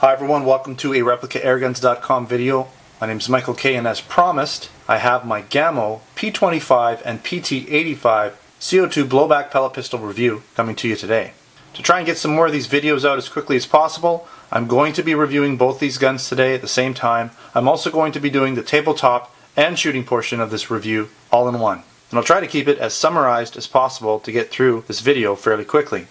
Hi everyone, welcome to a ReplicaAirguns.com video. My name is Michael K, and as promised, I have my Gamo P-25 and PT-85 CO2 blowback pellet pistol review coming to you today. To try and get some more of these videos out as quickly as possible, I'm going to be reviewing both these guns today at the same time. I'm also going to be doing the tabletop and shooting portion of this review all in one. And I'll try to keep it as summarized as possible to get through this video fairly quickly.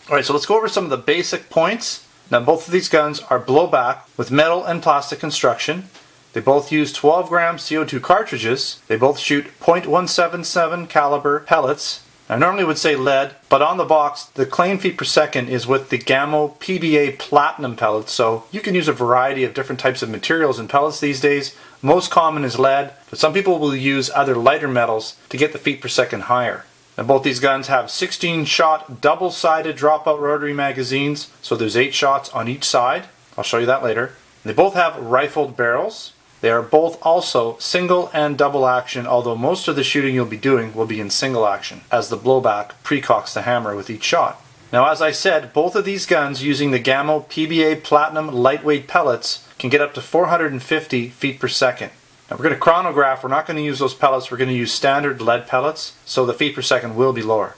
Alright, so let's go over some of the basic points. Now both of these guns are blowback with metal and plastic construction. They both use 12 gram CO2 cartridges. They both shoot .177 caliber pellets. I normally would say lead, but on the box the claim feet per second is with the Gamo PBA Platinum pellets, so you can use a variety of different types of materials in pellets these days. Most common is lead, but some people will use other lighter metals to get the feet per second higher. Now both these guns have 16-shot double-sided dropout rotary magazines, so there's 8 shots on each side. I'll show you that later. They both have rifled barrels. They are both also single and double action, although most of the shooting you'll be doing will be in single action, as the blowback precocks the hammer with each shot. Now as I said, both of these guns using the Gamo PBA Platinum lightweight pellets can get up to 450 feet per second. Now we're going to chronograph. We're not going to use those pellets. We're going to use standard lead pellets, so the feet per second will be lower.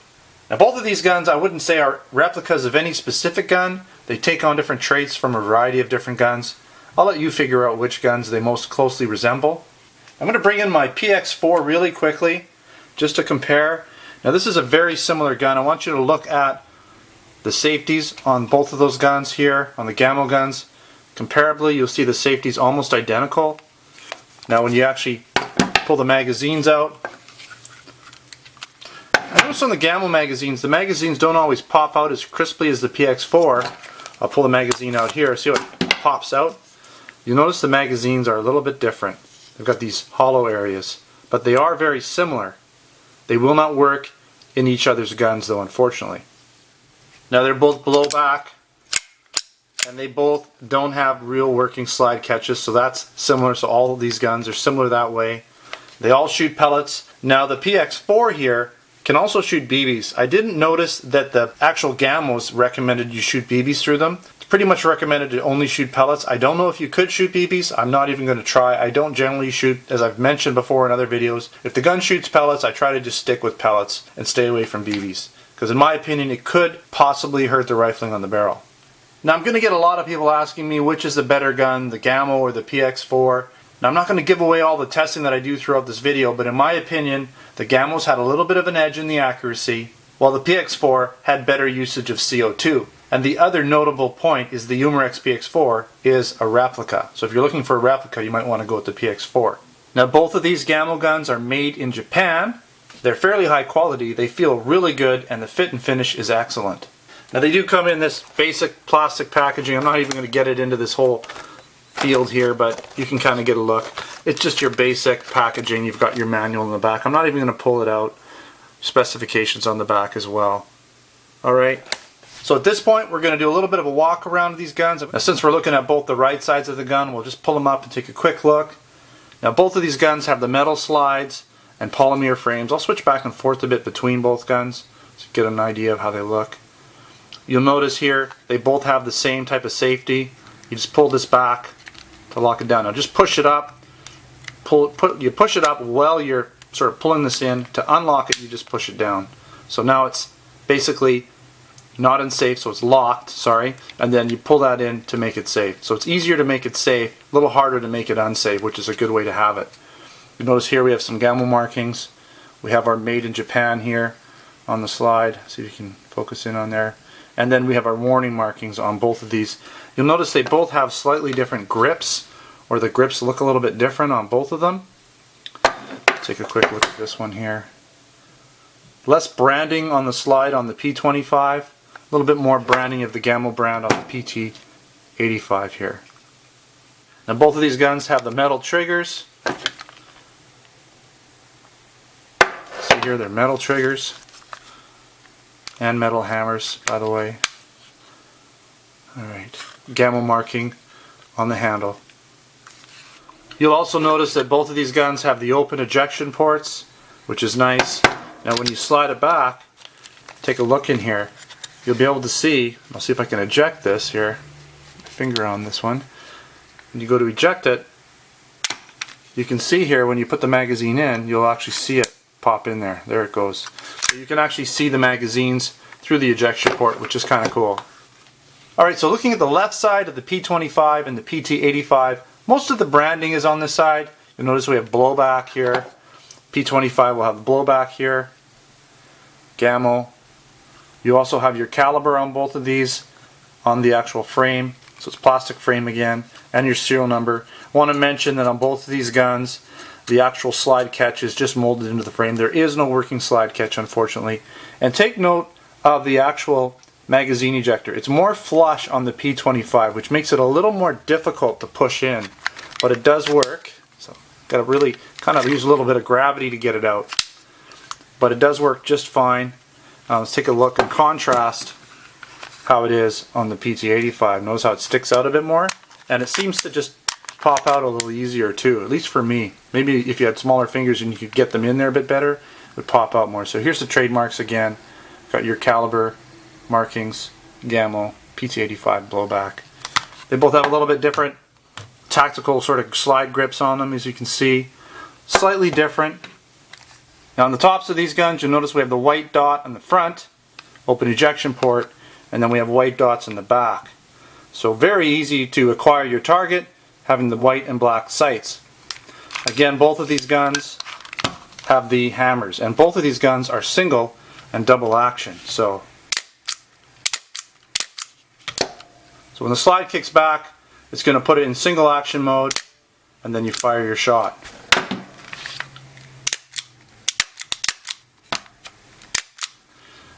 Now both of these guns I wouldn't say are replicas of any specific gun. They take on different traits from a variety of different guns. I'll let you figure out which guns they most closely resemble. I'm going to bring in my PX4 really quickly just to compare. Now this is a very similar gun. I want you to look at the safeties on both of those guns here, on the Gamo guns. Comparably, you'll see the safeties almost identical. Now when you actually pull the magazines out, I notice on the Gamo magazines, the magazines don't always pop out as crisply as the PX4. I'll pull the magazine out here, see how it pops out. You'll notice the magazines are a little bit different. They've got these hollow areas, but they are very similar. They will not work in each other's guns though, unfortunately. Now they're both blowback, and they both don't have real working slide catches, so that's similar. So all of these guns are similar that way. They all shoot pellets. Now the PX4 here can also shoot BBs. I didn't notice that the actual Gamos recommended you shoot BBs through them. It's pretty much recommended to only shoot pellets. I don't know if you could shoot BBs. I'm not even going to try. I don't generally shoot, as I've mentioned before in other videos. If the gun shoots pellets, I try to just stick with pellets and stay away from BBs, because in my opinion it could possibly hurt the rifling on the barrel. Now I'm going to get a lot of people asking me which is the better gun, the Gamo or the PX4. Now I'm not going to give away all the testing that I do throughout this video, but in my opinion the Gamos had a little bit of an edge in the accuracy, while the PX4 had better usage of CO2. And the other notable point is the Umarex PX4 is a replica. So if you're looking for a replica, you might want to go with the PX4. Now both of these Gamo guns are made in Japan. They're fairly high quality, they feel really good, and the fit and finish is excellent. Now they do come in this basic plastic packaging. I'm not even going to get it into this whole field here, but you can kind of get a look. It's just your basic packaging. You've got your manual in the back. I'm not even going to pull it out. Specifications on the back as well. Alright, so at this point we're going to do a little bit of a walk around of these guns. Now since we're looking at both the right sides of the gun, we'll just pull them up and take a quick look. Now both of these guns have the metal slides and polymer frames. I'll switch back and forth a bit between both guns to get an idea of how they look. You'll notice here they both have the same type of safety. You just pull this back to lock it down. Now just push it up. You push it up while you're sort of pulling this in. To unlock it, you just push it down. So now it's basically not unsafe, so it's locked, sorry, and then you pull that in to make it safe. So it's easier to make it safe, a little harder to make it unsafe, which is a good way to have it. You notice here we have some Gamo markings. We have our made in Japan here on the slide. See if you can focus in on there. And then we have our warning markings on both of these. You'll notice they both have slightly different grips, or the grips look a little bit different on both of them. Let's take a quick look at this one here. Less branding on the slide on the P-25, a little bit more branding of the Gamo brand on the PT-85 here. Now both of these guns have the metal triggers. See here, they're metal triggers. And metal hammers, by the way. Alright, Gamo marking on the handle. You'll also notice that both of these guns have the open ejection ports, which is nice. Now when you slide it back, take a look in here, you'll be able to see, I'll see if I can eject this here. finger on this one. When you go to eject it, you can see here when you put the magazine in, you'll actually see it pop in there. There it goes. So you can actually see the magazines through the ejection port, which is kind of cool. Alright, so looking at the left side of the P-25 and the PT-85, most of the branding is on this side. You'll notice we have Blowback here. P-25 will have Blowback here. Gamo. You also have your caliber on both of these on the actual frame. So it's plastic frame again, and your serial number. I want to mention that on both of these guns, the actual slide catch is just molded into the frame. There is no working slide catch, unfortunately. And take note of the actual magazine ejector. It's more flush on the P-25, which makes it a little more difficult to push in, but it does work. So got to really kind of use a little bit of gravity to get it out, but it does work just fine. Let's take a look and contrast how it is on the PT-85. Notice how it sticks out a bit more, and it seems to just pop out a little easier too, at least for me. Maybe if you had smaller fingers and you could get them in there a bit better, it would pop out more. So here's the trademarks again. Got your caliber markings, Gamo, PT-85, Blowback. They both have a little bit different tactical sort of slide grips on them, as you can see. Slightly different. Now on the tops of these guns, you'll notice we have the white dot on the front, open ejection port, and then we have white dots in the back. So very easy to acquire your target, having the white and black sights. Again, both of these guns have the hammers, and both of these guns are single and double action. So when the slide kicks back, it's going to put it in single action mode, and then you fire your shot.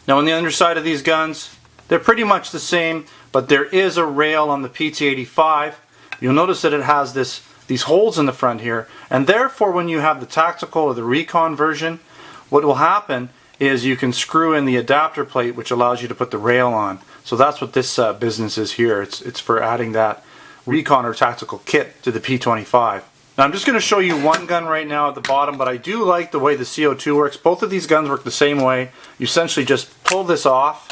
Now on the underside of these guns, they're pretty much the same, but there is a rail on the PT-85. You'll notice that it has these holes in the front here, and therefore when you have the tactical or the recon version, what will happen is you can screw in the adapter plate, which allows you to put the rail on. So that's what this business is here. It's for adding that recon or tactical kit to the P-25. Now I'm just going to show you one gun right now at the bottom, but I do like the way the CO2 works. Both of these guns work the same way. You essentially just pull this off.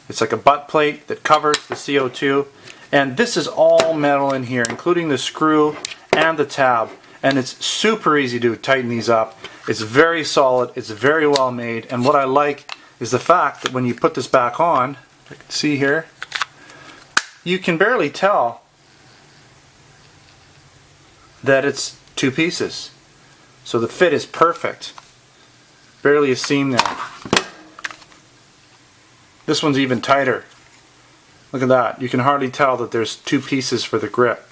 It's like a butt plate that covers the CO2, and this is all metal in here, including the screw and the tab, and it's super easy to tighten these up. It's very solid, it's very well made, and what I like is the fact that when you put this back on, you can see here, you can barely tell that it's two pieces. So the fit is perfect. Barely a seam there. This one's even tighter. Look at that. You can hardly tell that there's two pieces for the grip.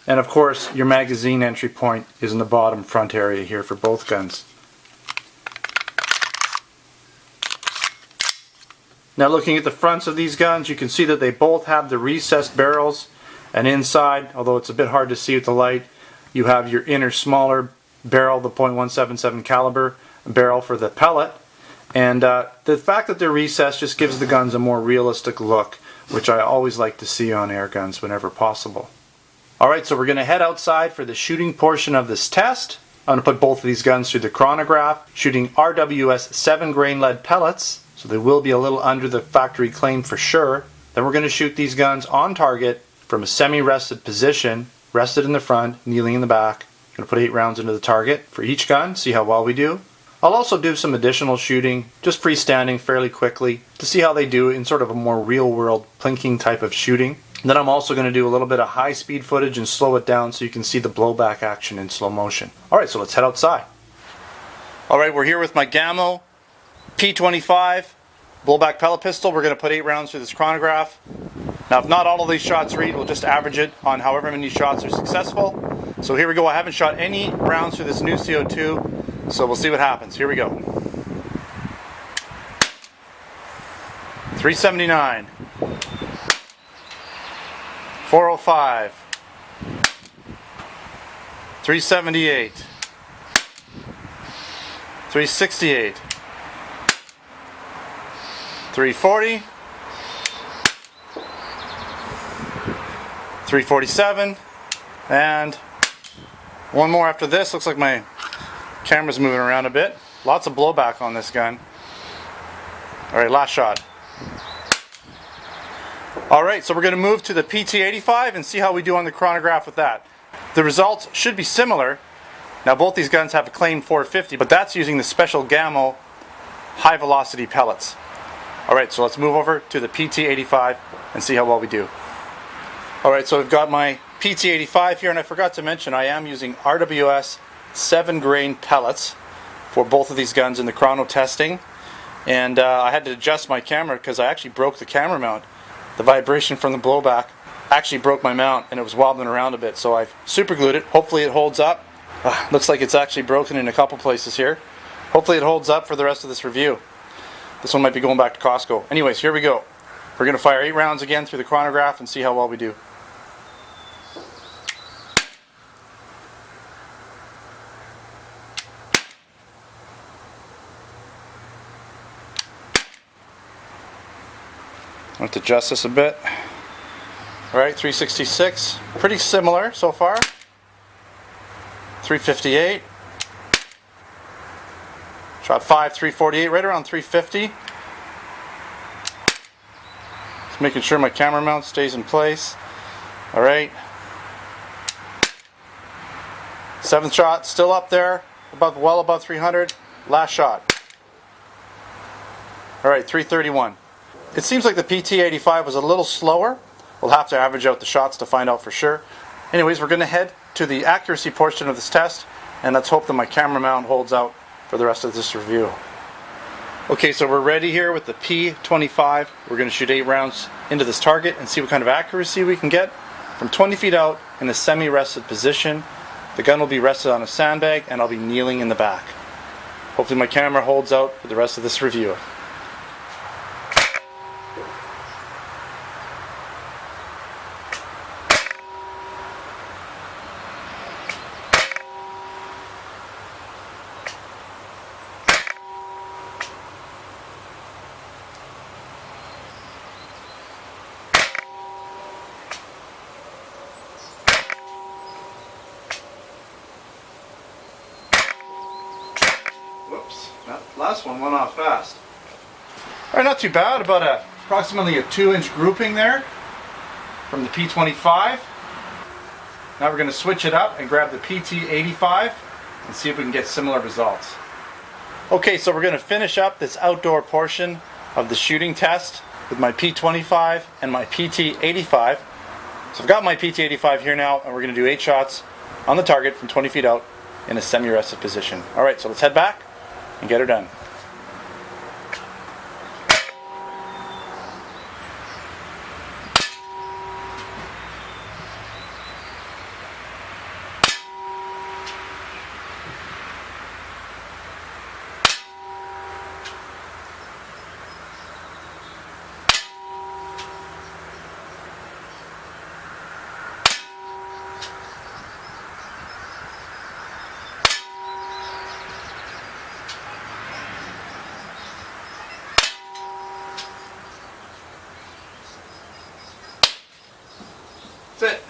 And of course, your magazine entry point is in the bottom front area here for both guns. Now looking at the fronts of these guns, you can see that they both have the recessed barrels, and inside, although it's a bit hard to see with the light, you have your inner smaller barrel, the .177 caliber barrel for the pellet. And the fact that they're recessed just gives the guns a more realistic look, which I always like to see on air guns whenever possible. Alright, so we're going to head outside for the shooting portion of this test. I'm going to put both of these guns through the chronograph, shooting RWS 7 grain lead pellets, so they will be a little under the factory claim for sure. Then we're going to shoot these guns on target from a semi-rested position, rested in the front, kneeling in the back. I'm going to put 8 rounds into the target for each gun, see how well we do. I'll also do some additional shooting, just freestanding fairly quickly, to see how they do in sort of a more real-world plinking type of shooting. Then I'm also going to do a little bit of high-speed footage and slow it down so you can see the blowback action in slow motion. Alright, so let's head outside. Alright, we're here with my Gamo P-25 blowback pellet pistol. We're going to put 8 rounds through this chronograph. Now, if not all of these shots read, we'll just average it on however many shots are successful. So here we go. I haven't shot any rounds through this new CO2, so we'll see what happens. Here we go. 379. 405. 378. 368. 340. 347. And one more after this. Looks like my camera's moving around a bit. Lots of blowback on this gun. Alright, last shot. Alright, so we're going to move to the PT-85 and see how we do on the chronograph with that. The results should be similar. Now both these guns have a claim 450, but that's using the special Gamo high velocity pellets. Alright, so let's move over to the PT-85 and see how well we do. Alright, so I've got my PT-85 here, and I forgot to mention I am using RWS 7-grain pellets for both of these guns in the chrono testing. And I had to adjust my camera because I actually broke the camera mount. The vibration from the blowback actually broke my mount and it was wobbling around a bit, so I've super glued it. Hopefully it holds up. Looks like it's actually broken in a couple places here. Hopefully it holds up for the rest of this review. This one might be going back to Costco. Anyways, here we go. We're going to fire 8 rounds again through the chronograph and see how well we do. I have to adjust this a bit. Alright, 366. Pretty similar so far. 358. Shot 5, 348, right around 350. Just making sure my camera mount stays in place. Alright. 7th shot, still up there, well above 300. Last shot. Alright, 331. It seems like the PT-85 was a little slower. We'll have to average out the shots to find out for sure. Anyways, we're going to head to the accuracy portion of this test, and let's hope that my camera mount holds out for the rest of this review. Okay, so we're ready here with the P-25. We're going to shoot 8 rounds into this target and see what kind of accuracy we can get from 20 feet out in a semi-rested position. The gun will be rested on a sandbag and I'll be kneeling in the back. Hopefully my camera holds out for the rest of this review. Whoops, that last one went off fast. Alright, not too bad, about approximately a 2-inch grouping there from the P-25. Now we're going to switch it up and grab the PT-85 and see if we can get similar results. Okay, so we're going to finish up this outdoor portion of the shooting test with my P-25 and my PT-85. So I've got my PT-85 here now, and we're going to do 8 shots on the target from 20 feet out in a semi-rested position. Alright, so let's head back and get her done. That's it.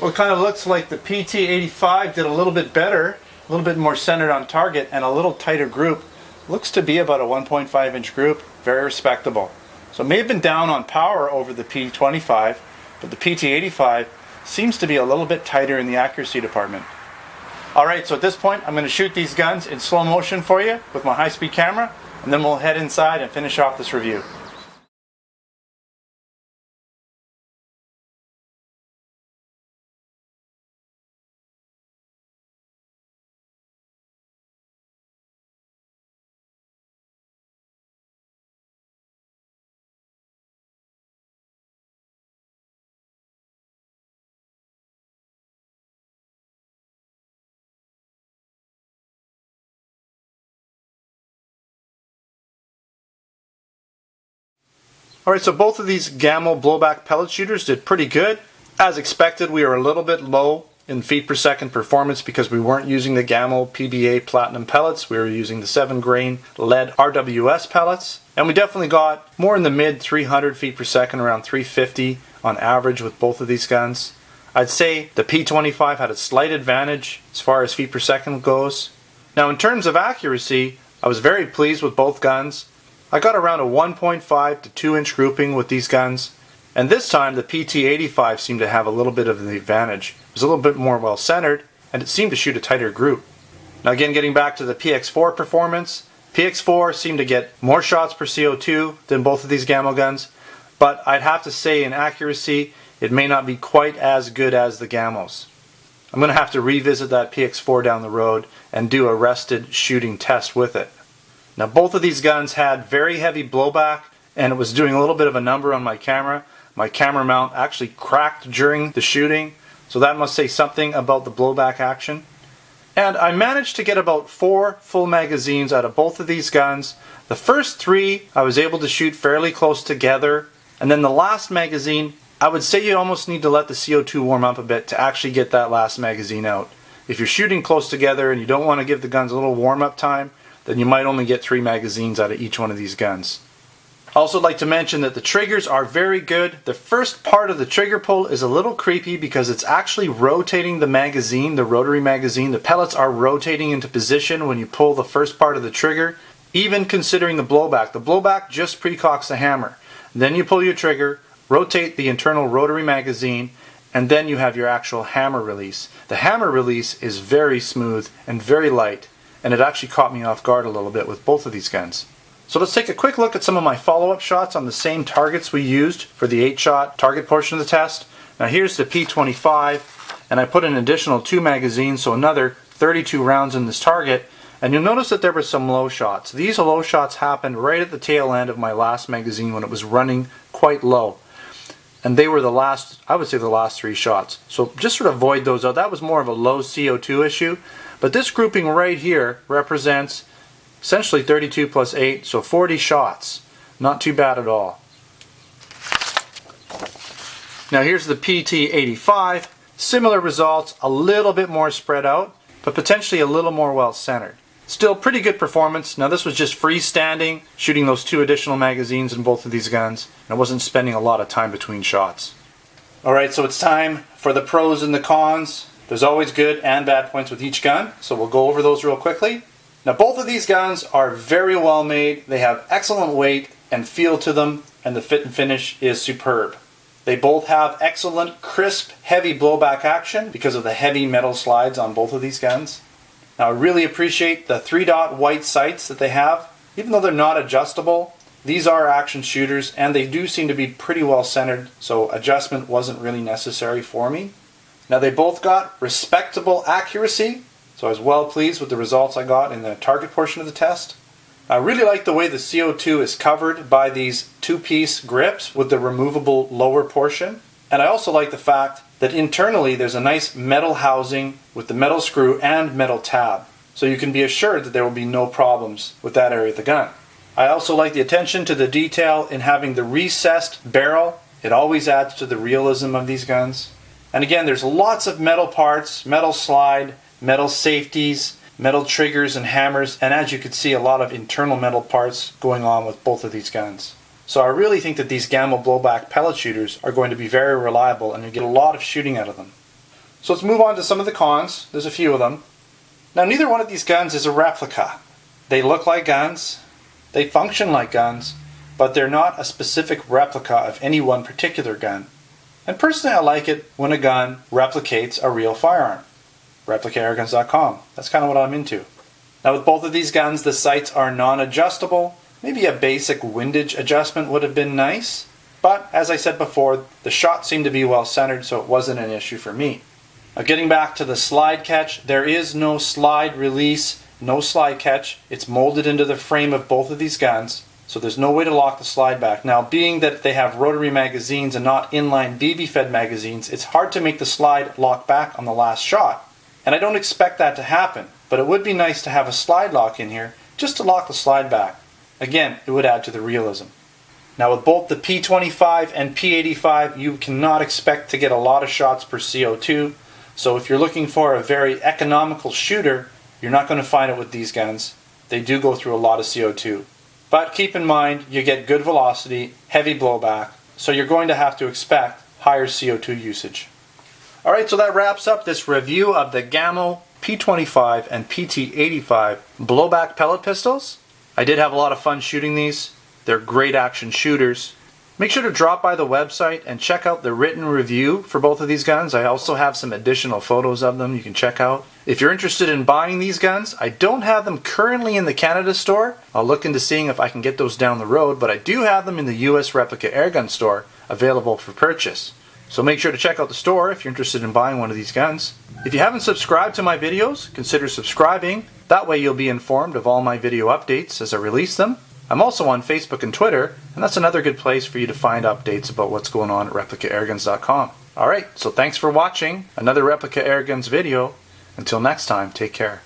Well, it kind of looks like the PT-85 did a little bit better, a little bit more centered on target, and a little tighter group. Looks to be about a 1.5-inch group, very respectable. So it may have been down on power over the P-25, but the PT-85 seems to be a little bit tighter in the accuracy department. Alright, so at this point I'm going to shoot these guns in slow motion for you with my high-speed camera, and then we'll head inside and finish off this review. Alright, so both of these Gamo blowback pellet shooters did pretty good. As expected, we were a little bit low in feet per second performance because we weren't using the Gamo PBA Platinum pellets. We were using the 7-grain lead RWS pellets. And we definitely got more in the mid 300 feet per second, around 350 on average with both of these guns. I'd say the P-25 had a slight advantage as far as feet per second goes. Now in terms of accuracy, I was very pleased with both guns. I got around a 1.5 to 2 inch grouping with these guns, And this time the PT-85 seemed to have a little bit of the advantage. It was a little bit more well centered, and it seemed to shoot a tighter group. Now again, getting back to the PX4 performance, PX4 seemed to get more shots per CO2 than both of these Gamo guns, but I'd have to say in accuracy, it may not be quite as good as the Gamos. I'm going to have to revisit that PX4 down the road and do a rested shooting test with it. Now both of these guns had very heavy blowback, and it was doing a little bit of a number on my camera. My camera mount actually cracked during the shooting, so that must say something about the blowback action. And I managed to get about 4 full magazines out of both of these guns. The first 3 I was able to shoot fairly close together, and then the last magazine, I would say you almost need to let the CO2 warm up a bit to actually get that last magazine out. If you're shooting close together and you don't want to give the guns a little warm up time, then you might only get 3 magazines out of each one of these guns. I also like to mention that the triggers are very good. The first part of the trigger pull is a little creepy because it's actually rotating the magazine, the rotary magazine. The pellets are rotating into position when you pull the first part of the trigger, even considering the blowback. The blowback just precocks the hammer. Then you pull your trigger, rotate the internal rotary magazine, and then you have your actual hammer release. The hammer release is very smooth and very light, and it actually caught me off guard a little bit with both of these guns. So let's take a quick look at some of my follow-up shots on the same targets we used for the 8-shot target portion of the test. Now here's the P-25, and I put an additional 2 magazines, so another 32 rounds in this target. And you'll notice that there were some low shots. These low shots happened right at the tail end of my last magazine when it was running quite low. And they were the last, I would say the last 3 shots. So just sort of void those out. That was more of a low CO2 issue. But this grouping right here represents essentially 32 plus 8, so 40 shots. Not too bad at all. Now here's the PT-85. Similar results, a little bit more spread out, but potentially a little more well centered. Still pretty good performance. Now this was just freestanding, shooting those 2 additional magazines in both of these guns. And I wasn't spending a lot of time between shots. Alright, so it's time for the pros and the cons. There's always good and bad points with each gun, so we'll go over those real quickly. Now both of these guns are very well made. They have excellent weight and feel to them, and the fit and finish is superb. They both have excellent, crisp, heavy blowback action because of the heavy metal slides on both of these guns. Now I really appreciate the 3-dot white sights that they have. Even though they're not adjustable, these are action shooters and they do seem to be pretty well centered, so adjustment wasn't really necessary for me. Now they both got respectable accuracy, so I was well pleased with the results I got in the target portion of the test. I really like the way the CO2 is covered by these 2-piece grips with the removable lower portion. And I also like the fact that internally there's a nice metal housing with the metal screw and metal tab. So you can be assured that there will be no problems with that area of the gun. I also like the attention to the detail in having the recessed barrel. It always adds to the realism of these guns. And again, there's lots of metal parts, metal slide, metal safeties, metal triggers and hammers, and as you can see, a lot of internal metal parts going on with both of these guns. So I really think that these Gamo blowback pellet shooters are going to be very reliable and you get a lot of shooting out of them. So let's move on to some of the cons. There's a few of them. Now neither one of these guns is a replica. They look like guns, they function like guns, but they're not a specific replica of any one particular gun. And personally I like it when a gun replicates a real firearm. ReplicaAirguns.com. That's kind of what I'm into. Now with both of these guns, the sights are non-adjustable. Maybe a basic windage adjustment would have been nice. But as I said before, the shot seemed to be well centered, so it wasn't an issue for me. Now getting back to the slide catch, there is no slide release, no slide catch. It's molded into the frame of both of these guns, so there's no way to lock the slide back. Now being that they have rotary magazines and not inline BB-fed magazines, it's hard to make the slide lock back on the last shot. And I don't expect that to happen, but it would be nice to have a slide lock in here just to lock the slide back. Again, it would add to the realism. Now with both the P-25 and P-85, you cannot expect to get a lot of shots per CO2, so if you're looking for a very economical shooter, you're not going to find it with these guns. They do go through a lot of CO2. But keep in mind, you get good velocity, heavy blowback, so you're going to have to expect higher CO2 usage. Alright, so that wraps up this review of the Gamo P-25 and PT-85 blowback pellet pistols. I did have a lot of fun shooting these. They're great action shooters. Make sure to drop by the website and check out the written review for both of these guns. I also have some additional photos of them you can check out. If you're interested in buying these guns, I don't have them currently in the Canada store. I'll look into seeing if I can get those down the road, but I do have them in the US Replica Airgun store available for purchase. So make sure to check out the store if you're interested in buying one of these guns. If you haven't subscribed to my videos, consider subscribing. That way you'll be informed of all my video updates as I release them. I'm also on Facebook and Twitter, and that's another good place for you to find updates about what's going on at ReplicaAirguns.com. Alright, so thanks for watching another Replica Airguns video. Until next time, take care.